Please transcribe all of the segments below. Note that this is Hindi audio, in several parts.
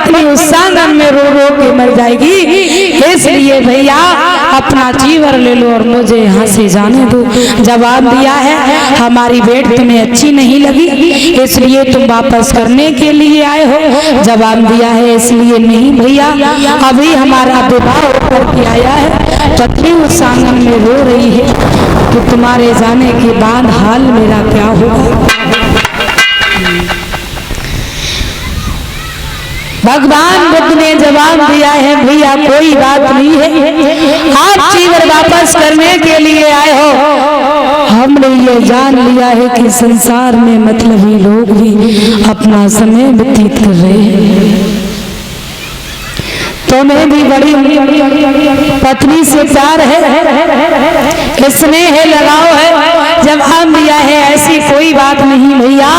पत्नी उस आंगन में रो रो के मर जाएगी। इसलिए भैया अपना चीवर ले लो और मुझे यहाँ से जाने दो। जवाब दिया है हमारी भेंट तुम्हें अच्छी नहीं लगी इसलिए तुम वापस करने के लिए आए हो। जवाब दिया है इसलिए नहीं भैया, अभी हमारा विवाह होकर के आया है। पत्नी उस आंगन में रो रही है कि तुम्हारे जाने के बाद हाल मेरा क्या होगा। भगवान बुद्ध ने जवाब दिया है भैया कोई बात नहीं है, आप चीवर वापस करने के लिए आए हो। हमने ये जान लिया है कि संसार में मतलबी लोग भी अपना समय व्यतीत कर रहे हैं। तुम्हें भी बड़ी पत्नी से प्यार है, स्नेह लगाव है। जवाब दिया है ऐसी कोई बात नहीं भैया,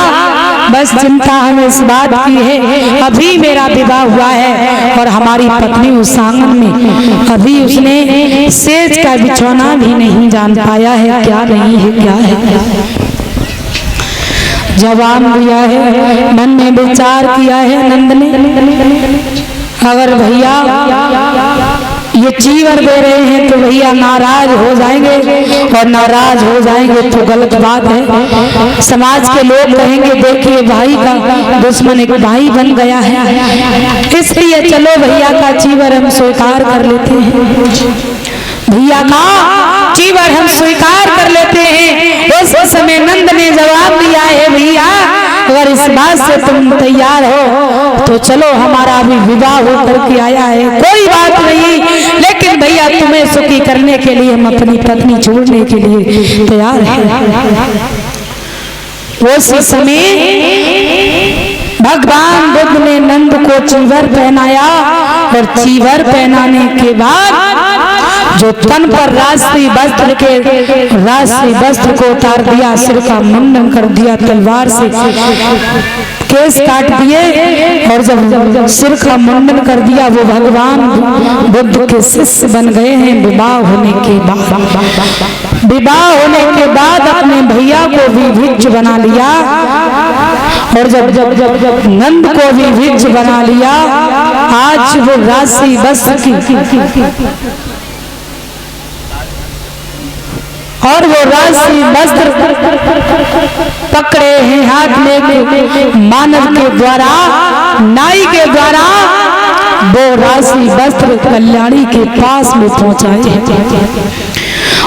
बस चिंता हमें इस बात की है अभी मेरा विवाह हुआ है और हमारी पत्नी उस आंगन में अभी उसने सेज का बिछौना भी नहीं जान पाया है क्या नहीं है क्या है। जवाब दिया है मन में विचार किया है नंद ने, अगर भैया ये चीवर दे रहे हैं तो भैया नाराज हो जाएंगे और नाराज हो जाएंगे तो गलत बात है। समाज के लोग कहेंगे देखिए भाई का दुश्मन एक भाई बन गया है, इसलिए चलो भैया का चीवर हम स्वीकार कर लेते हैं। भैया का चीवर हम स्वीकार कर लेते हैं। उस समय नंद ने जवाब दिया है भैया अगर इस बात से तुम तैयार हो तो चलो हमारा अभी विवाह होकर के आया है, कोई बात नहीं, लेकिन भैया तुम्हें सुखी करने के लिए हम अपनी पत्नी छोड़ने के लिए तैयार हैं। उस समय भगवान बुद्ध ने नंद को चीवर पहनाया और चीवर पहनाने के बाद जो तन पर राष्ट्रीय वस्त्र को उतार दिया, सिर का मुंडन कर दिया, तलवार से केस काट दिए और जब सिर का मुंडन कर दिया वो भगवान बुद्ध के शिष्य बन गए हैं। विवाह होने के बाद अपने भैया को भी भिक्ष बना लिया और जब नंद को भी भिक्ष बना लिया, आज वो राशि वस्त्र की और वो राशि वस्त्र पकड़े हैं हाथ में, मानव के द्वारा नाई के द्वारा वो राशि वस्त्र कल्याणी के पास में पहुंचाए हैं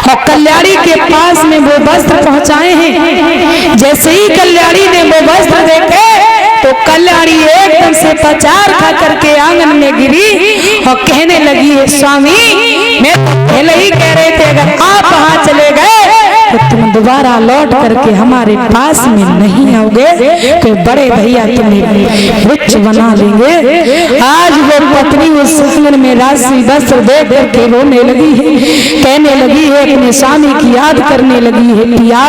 और कल्याणी के पास में वो वस्त्र पहुंचाए हैं। जैसे ही कल्याणी ने वो वस्त्र देखे तो कल्याणी एकदम से पचार खा करके आंगन में गिरी और कहने लगी है स्वामी मैं पहले ही कह रहे थे अगर आप वहां चले गए तो तुम दोबारा लौट करके हमारे पास में नहीं आओगे तो बड़े भैया तुम्हें वृक्ष बना लेंगे। आज वो पत्नी उस आंगन में राशि वस्त्र दे करके रोने लगी है, कहने लगी है अपने स्वामी की याद करने लगी है पिया,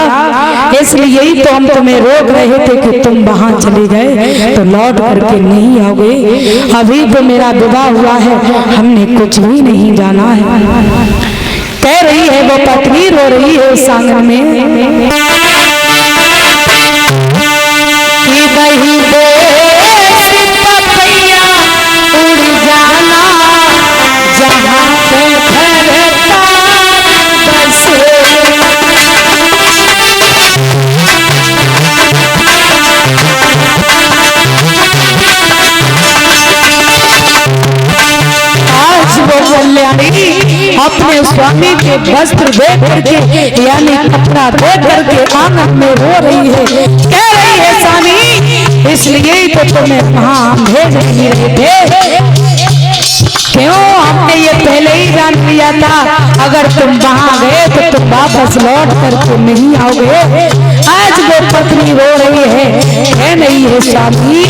इसलिए ही तो हम तुम्हें रोक रहे थे कि तुम वहां चले गए तो लौट करके नहीं आओगे। अभी तो मेरा विवाह हुआ है, हमने कुछ भी नहीं जाना है। कह रही है वो पत्नी, रो रही है उस आंगन में कि वही देश पपैया उड़ जाना जहाँ पे भरता बसे। आज वो कल्याणी अपने स्वामी के वस्त्र दे करके यानी कपड़ा दे करके आंगन में रो रही है, कह रही है स्वामी इसलिए ही तो तुम्हें वहां भेज नहीं रहे थे, क्यों हमने ये पहले ही जान लिया था अगर तुम वहां गए तो तुम वापस लौट करके नहीं आओगे। आज वो पत्नी रो रही है, कह नहीं है स्वामी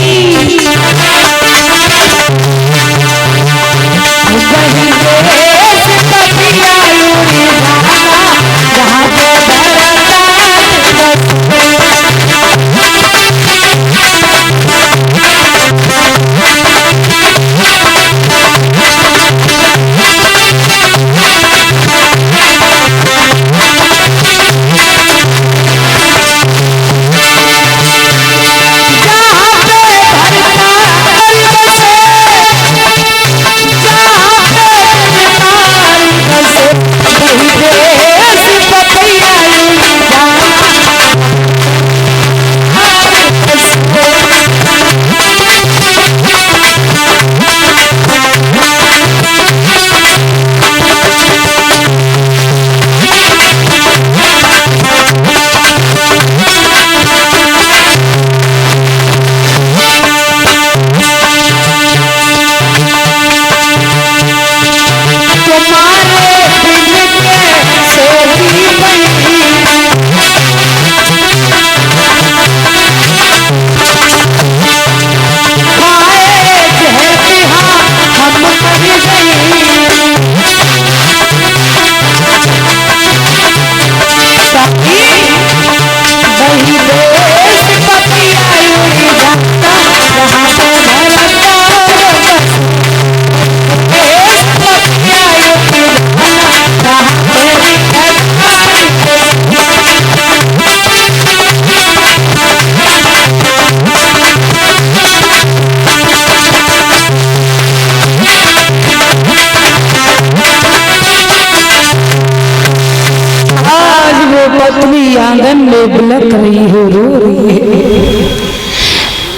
रही है, रो रही है।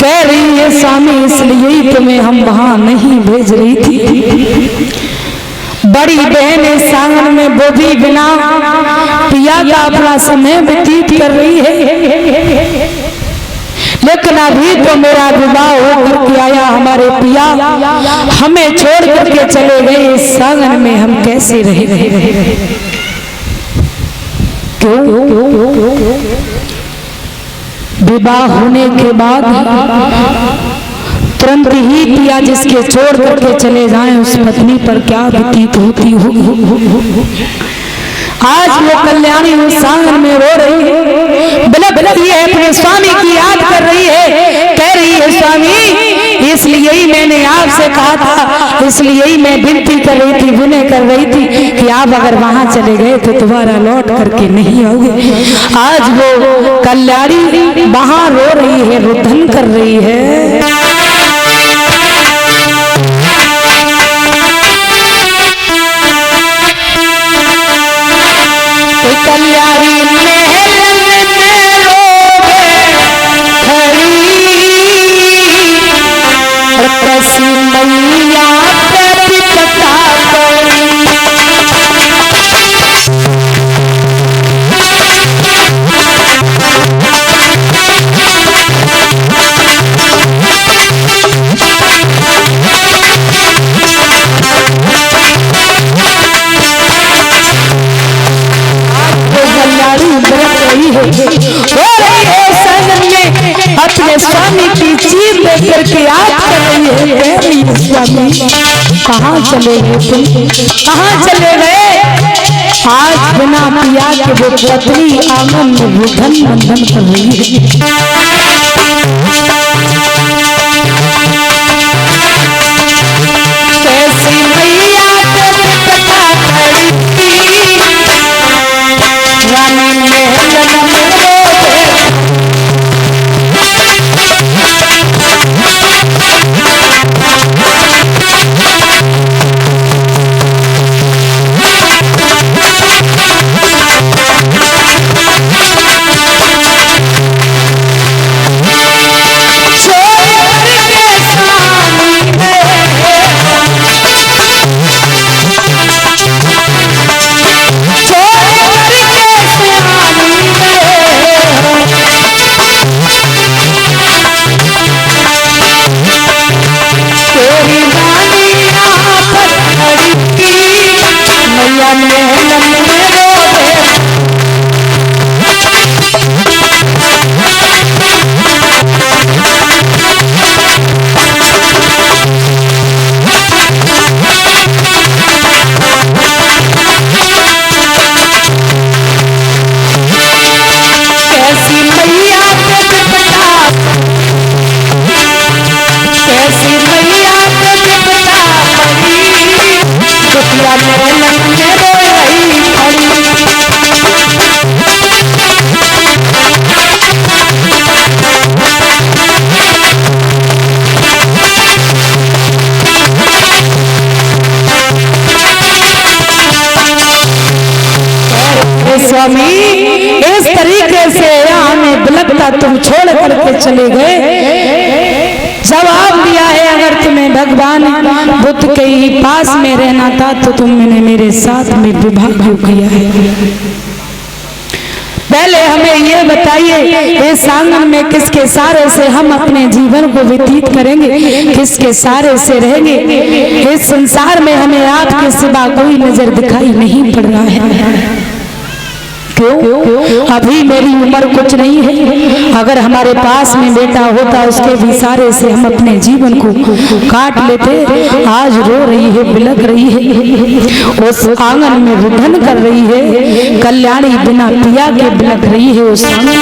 कह रही है स्वामी इसलिए ही तुम्हें हम वहां नहीं भेज रही थी। बड़ी बहन इस आंगन में वो भी बिना पिया का अपना समय व्यतीत कर रही है, लेकिन अभी तो मेरा विवाह होकर के आया, हमारे पिया हमें छोड़ करके चले गए, इस आंगन में हम कैसे रहे। क्यों? विवाह होने के बाद तुरंत ही पिया जिसके छोड़ करके चले जाएं उस पत्नी पर क्या व्यतीत होती होगी। आज वो कल्याणी उस आंगन में रो रही है, बिलख रही है, अपने स्वामी की याद कर रही है, कह रही है स्वामी इसलिए ही मैंने आपसे कहा था, इसलिए ही मैं विनती कर रही थी, विनय कर रही थी कि आप अगर वहां चले गए तो दोबारा लौट करके नहीं आओगे। आज वो कल्याणी वहां रो रही है, रुदन कर रही है। कल्याणी महल में रोवे खड़ी, रसी मैया प्रतिपता पड़ी। अपने स्वामी की चीर देख करके याद कर रही है, कह रही है स्वामी कहाँ चले गए तुम, कहाँ चले गए। आज बिना पिया के वो पत्नी आंगन में रुदन बंधन कर रही है। कैसी मैया प्रतिपता खड़ी, रानी महल में स्वामी इस तरीके से हमें बिलखता तुम छोड़ करके चले गए। जवाब दिया है अगर तुम्हें भगवान बुद्ध के ही पास में रहना था तो तुमने मेरे साथ में विवाह क्यों किया है। पहले हमें ये बताइए इस आंगन में किसके सहारे से हम अपने जीवन को व्यतीत करेंगे, किसके सहारे से रहेंगे। इस संसार में हमें आपके सिवा कोई नजर दिखाई नहीं पड़ रहा है। क्यों? अभी मेरी उम्र कुछ नहीं है, अगर हमारे पास में बेटा होता उसके भी सहारे से हम अपने जीवन को काट लेते। आज रो रही है, बिलख रही है, उस आंगन में रुदन कर रही है। कल्याणी बिना पिया के बिलख रही है उस आंगन।